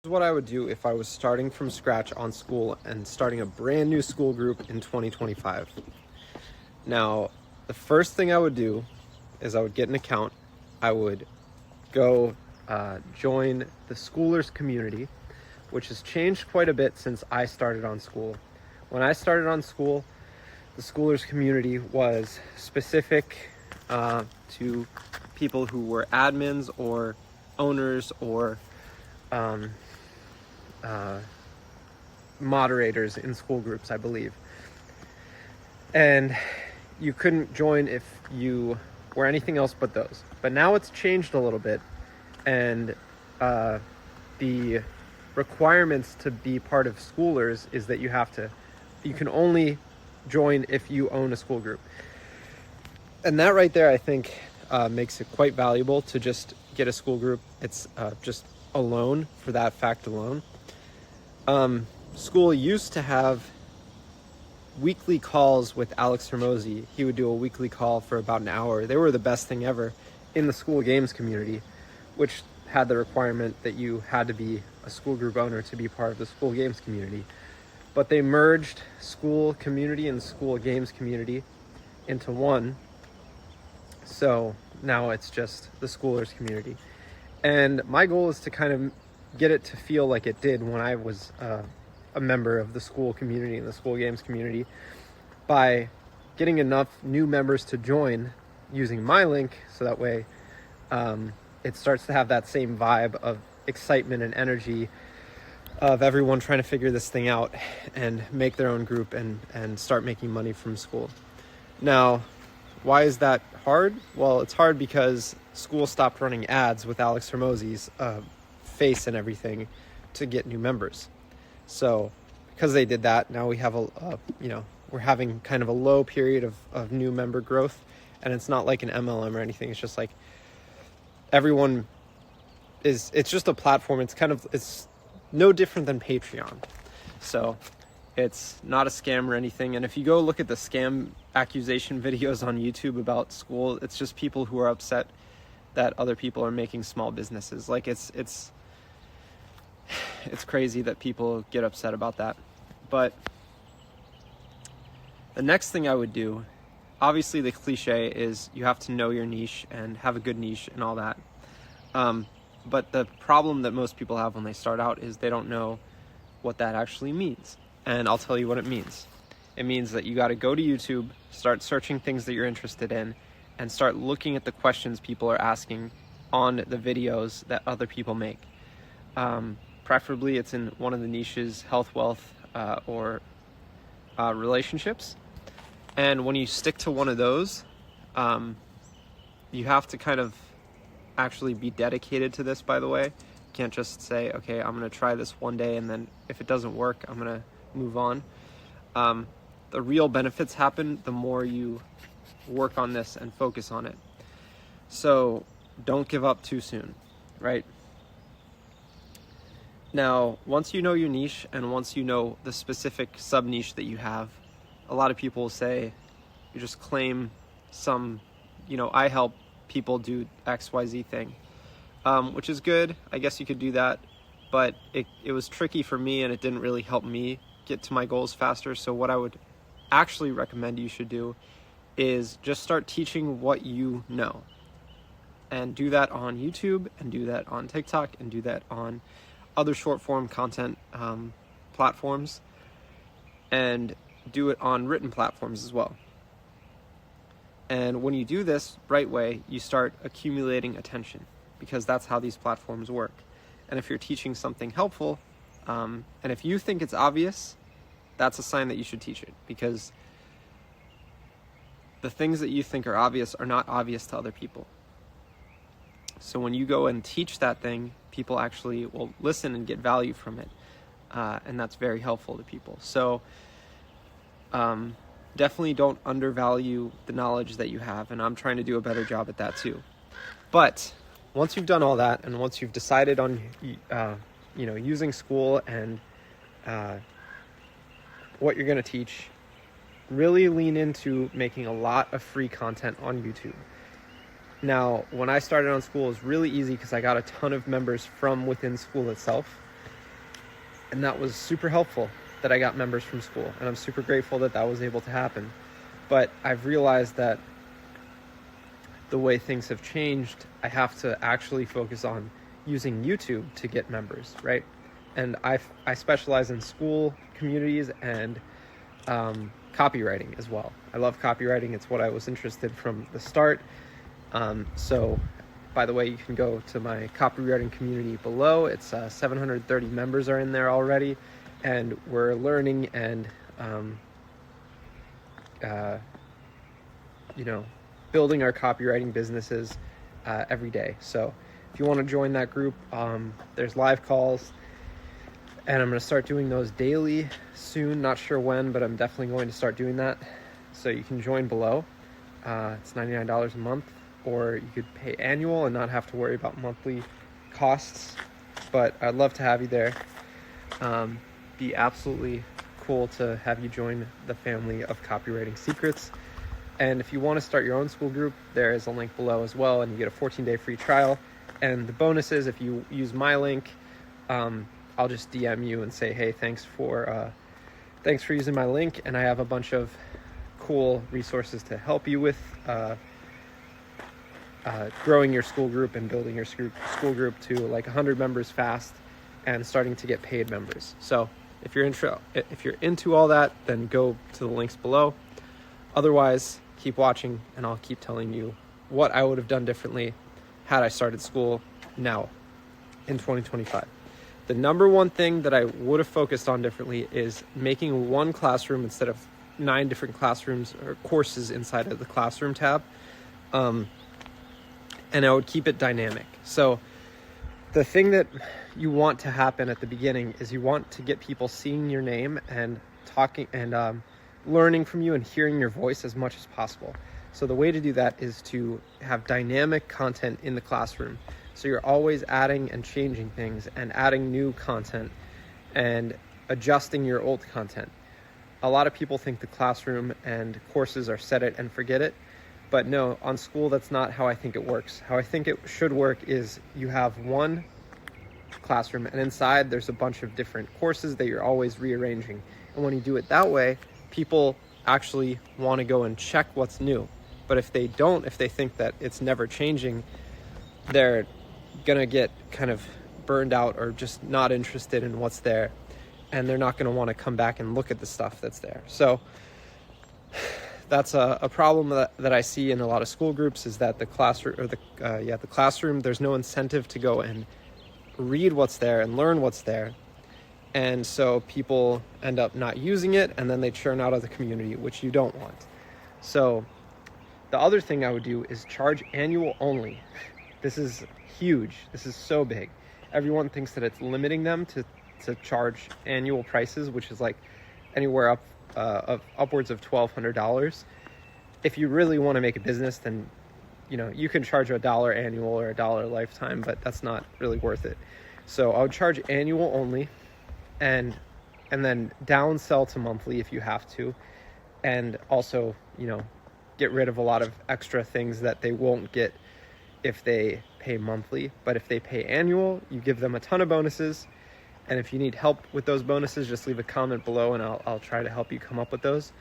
Is what I would do if I was starting from scratch on Skool and starting a brand new Skool group in 2025. Now, the first thing I would do is I would get an account. I would go join the Skoolers community, which has changed quite a bit since I started on Skool. When I started on Skool, the Skoolers community was specific to people who were admins or owners or moderators in school groups, I believe. And you couldn't join if you were anything else but those. But now it's changed a little bit, and the requirements to be part of Skoolers is that you can only join if you own a school group. And that right there, I think, makes it quite valuable to just get a school group. It's just alone for that fact alone. Skool used to have weekly calls with Alex Hermosi. He would do a weekly call for about an hour. They were the best thing ever in the Skool games community, which had the requirement that you had to be a school group owner to be part of the Skool games community. But they merged Skool community and Skool games community into one. So now it's just the Skoolers community. And my goal is to kind of get it to feel like it did when I was a member of the Skool community and the Skool games community by getting enough new members to join using my link, so that way it starts to have that same vibe of excitement and energy of everyone trying to figure this thing out and make their own group and start making money from Skool. Now, why is that hard? Well, it's hard because Skool stopped running ads with Alex Hermosi's face and everything to get new members. So because they did that, now we have we're having kind of a low period of new member growth, and it's not like an MLM or anything. It's just like everyone it's just a platform. It's no different than Patreon. So it's not a scam or anything. And if you go look at the scam accusation videos on YouTube about Skool, it's just people who are upset that other people are making small businesses. Like it's crazy that people get upset about that. But the next thing I would do, obviously the cliche is you have to know your niche and have a good niche and all that. But the problem that most people have when they start out is they don't know what that actually means. And I'll tell you what it means. It means that you got to go to YouTube, start searching things that you're interested in, and start looking at the questions people are asking on the videos that other people make. Preferably it's in one of the niches, health, wealth, or relationships. And when you stick to one of those, you have to kind of actually be dedicated to this, by the way. You can't just say, okay, I'm going to try this one day, and then if it doesn't work, I'm going to move on. The real benefits happen the more you work on this and focus on it. So don't give up too soon, right? Now, once you know your niche and once you know the specific sub-niche that you have, a lot of people will say, you just claim some, I help people do XYZ thing, which is good. I guess you could do that, but it was tricky for me and it didn't really help me get to my goals faster. So what I would actually recommend you should do is just start teaching what you know, and do that on YouTube, and do that on TikTok, and do that on other short form content platforms, and do it on written platforms as well. And when you do this right way, you start accumulating attention, because that's how these platforms work. And if you're teaching something helpful, and if you think it's obvious, that's a sign that you should teach it, because the things that you think are obvious are not obvious to other people. So when you go and teach that thing, people actually will listen and get value from it. And that's very helpful to people. So definitely don't undervalue the knowledge that you have. And I'm trying to do a better job at that too. But once you've done all that, and once you've decided on using Skool and what you're going to teach, really lean into making a lot of free content on YouTube. Now, when I started on Skool, it was really easy because I got a ton of members from within Skool itself. And that was super helpful that I got members from Skool. And I'm super grateful that that was able to happen. But I've realized that the way things have changed, I have to actually focus on using YouTube to get members, right? And I specialize in Skool communities and copywriting as well. I love copywriting. It's what I was interested in from the start. So by the way, you can go to my copywriting community below. It's 730 members are in there already, and we're learning and building our copywriting businesses every day. So if you want to join that group, there's live calls, and I'm going to start doing those daily soon. Not sure when, but I'm definitely going to start doing that. So you can join below. It's $99 a month, or you could pay annual and not have to worry about monthly costs. But I'd love to have you there. Be absolutely cool to have you join the family of Copywriting Secrets. And if you want to start your own Skool group, there is a link below as well, and you get a 14-day free trial. And the bonus is, if you use my link, I'll just DM you and say, hey, thanks for using my link, and I have a bunch of cool resources to help you with growing your Skool group and building your Skool group to like 100 members fast and starting to get paid members. So if you're into all that, then go to the links below. Otherwise, keep watching, and I'll keep telling you what I would have done differently had I started Skool now in 2025. The number one thing that I would have focused on differently is making one classroom instead of 9 different classrooms or courses inside of the classroom tab. And I would keep it dynamic. So the thing that you want to happen at the beginning is you want to get people seeing your name and talking and learning from you and hearing your voice as much as possible. So the way to do that is to have dynamic content in the classroom. So you're always adding and changing things and adding new content and adjusting your old content. A lot of people think the classroom and courses are set it and forget it. But no, on Skool, that's not how I think it works. How I think it should work is you have one classroom, and inside there's a bunch of different courses that you're always rearranging. And when you do it that way, people actually want to go and check what's new. But if they don't, if they think that it's never changing, they're gonna get kind of burned out or just not interested in what's there, and they're not gonna want to come back and look at the stuff that's there. So that's a problem that I see in a lot of Skool groups, is that the classroom, there's no incentive to go and read what's there and learn what's there. And so people end up not using it, and then they churn out of the community, which you don't want. So the other thing I would do is charge annual only. This is huge. This is so big. Everyone thinks that it's limiting them to charge annual prices, which is like anywhere of upwards of $1,200. If you really want to make a business, then you can charge $1 annual or $1 lifetime, but that's not really worth it. So I would charge annual only, and then downsell to monthly if you have to, and also get rid of a lot of extra things that they won't get if they pay monthly. But if they pay annual, you give them a ton of bonuses. And if you need help with those bonuses, just leave a comment below, and I'll try to help you come up with those.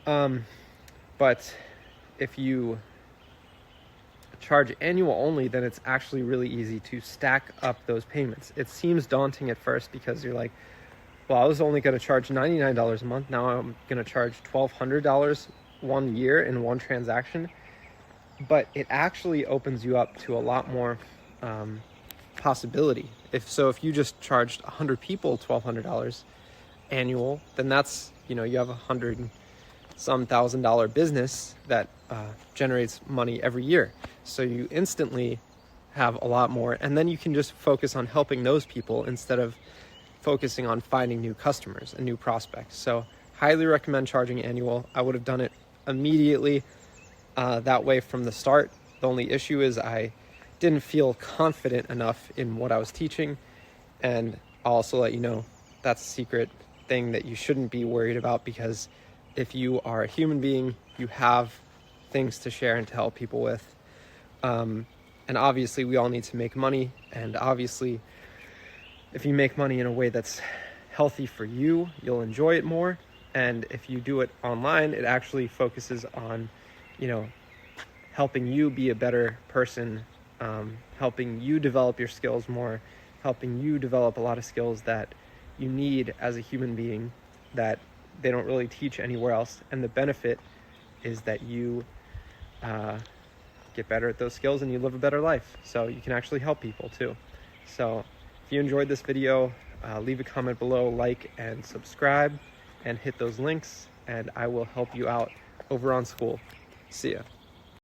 But if you charge annual only, then it's actually really easy to stack up those payments. It seems daunting at first because you're like, well, I was only going to charge $99 a month. Now I'm going to charge $1,200 1 year in one transaction. But it actually opens you up to a lot more possibility. If you just charged 100 people $1,200 annual, then that's, you have $100,000 business that generates money every year. So you instantly have a lot more, and then you can just focus on helping those people instead of focusing on finding new customers and new prospects. So highly recommend charging annual. I would have done it immediately that way from the start. The only issue is I didn't feel confident enough in what I was teaching. And I'll also let you know that's a secret thing that you shouldn't be worried about, because if you are a human being, you have things to share and to help people with. And obviously we all need to make money, and obviously if you make money in a way that's healthy for you, you'll enjoy it more. And if you do it online, it actually focuses on, helping you be a better person, helping you develop your skills more, helping you develop a lot of skills that you need as a human being that they don't really teach anywhere else. And the benefit is that you get better at those skills and you live a better life. So you can actually help people too. So if you enjoyed this video, leave a comment below, like and subscribe, and hit those links, and I will help you out over on Skool. See ya.